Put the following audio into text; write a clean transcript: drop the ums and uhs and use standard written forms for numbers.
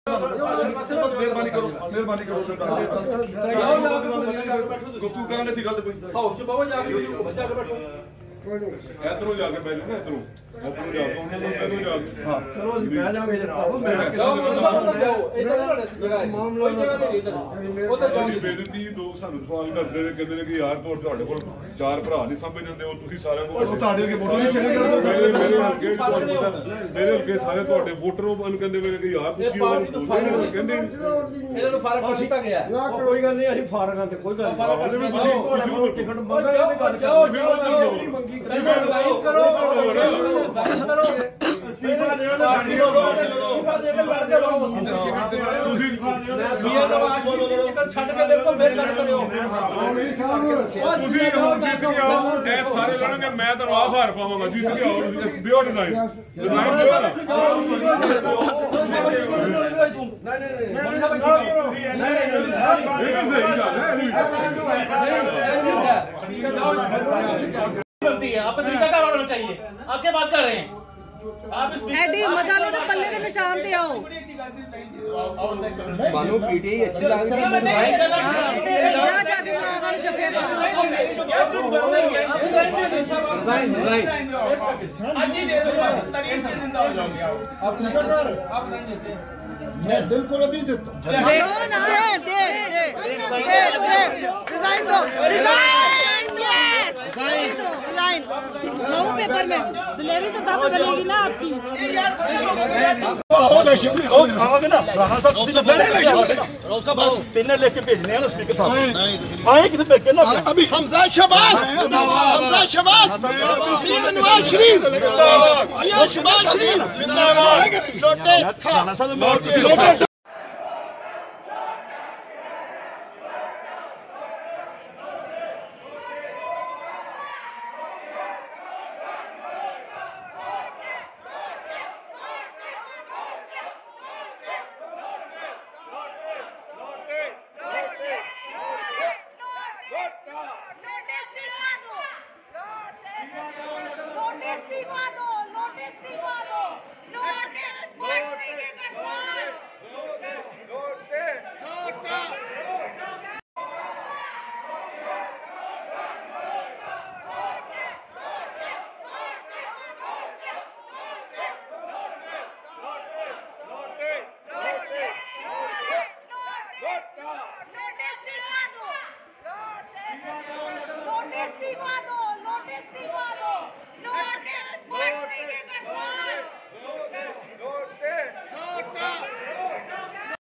ਮਿਹਰਬਾਨੀ ਕਰੋ ਗੁਫ਼ਤਗੂ ਕਰਾਂਗੇ ਅਸੀਂ ਗਲਤ ਕੋਈ ਹਾਊਸ ਚ ਬਾਬਾ ਜਾ ਕੇ ਬੈਠੋ ਇਧਰੋਂ ਜਾ ਕੇ ਬੈਠੋ ਨਾ ਇਧਰੋਂ ਜਾ ਕੇ ਉਹਨਾਂ ਨੂੰ ਪਹਿਲੋਂ ਜਾ ਕੇ ਹਾਂ ਚਲੋ ਅਸੀਂ ਬਹਿ ਜਾਵਾਂਗੇ ਜਨਾਬ ਬੇਇੱਜ਼ਤੀ ਦੋ ਸਾਨੂੰ ਸਵਾਲ ਕਰਦੇ ਨੇ ਕਹਿੰਦੇ ਨੇ ਕਿ ਯਾਰ ਤੁਹਾਡੇ ਕੋਲ ਚਾਰ ਭਰਾ ਨਹੀਂ ਸਮਝ ਜਾਂਦੇ ਉਹ ਤੁਸੀਂ ਸਾਰਿਆਂ ਕੋਲ ਤੁਹਾਡੇ ਅੱਗੇ ਵੋਟਰ ਨਹੀਂ ਛੱਡੇ ਮੇਰੇ ਅੱਗੇ ਸਾਰੇ ਤੁਹਾਡੇ ਵੋਟਰ ਉਹਨੂੰ ਕਹਿੰਦੇ ਵੇ ਕਿ ਯਾਰ ਤੁਸੀਂ ਕਹਿੰਦੇ ਇਹਨਾਂ ਨੂੰ ਫਰਕ ਕਰ ਦਿੱਤਾ ਗਿਆ ਨਾ ਕੋਈ ਗੱਲ ਨਹੀਂ ਅਸੀਂ ਫਾਰਗਾਂ ਤੇ ਕੋਈ ਗੱਲ ਨਹੀਂ ਤੁਸੀਂ ਟਿਕਟ ਮੰਗਾਂਗੇ ਤੇ ਗੱਲ ਕਰੋ ਅਸਤੀਫਾ ਦੇਣਾ ਤੁਸੀਂ ਛੱਡ ਕੇ ਦੇਖੋ ਫਿਰ ਗੱਲ ਕਰਿਓ ਤੁਸੀਂ ਹੁਣ ਜਿੱਤ ਕੇ ਆਓ ਇਹ ਸਾਰੇ ਲੜਨਗੇ ਮੈਂ ਤੁਹਾਨੂੰ ਆਪ ਹਾਰ ਪਾਵਾਂਗਾ ਜਿੱਤ ਕੇ ਆਓ ਦਿਓ ਡਿਜ਼ਾਈਨ ਦਿਓ ਨਾ बनती है आप तरीका क्या होना चाहिए आप क्या बात कर रहे हैं आप एडी मजा लो तो पल्ले के निशान पे आओ मानो पीटी अच्छी लग रही है जाके मां जफे आप तरीका कर मैं बिल्कुल अभी देता हूँ रिजाइन दो पेपर में डिलीवरी तो तब बनेगी ना आपकी लेके भेजने हैं स्पीकर साहब आए किधर पे ना अभी हमजा शबाज नवाज शरीफ शबाज शरीफ लोटे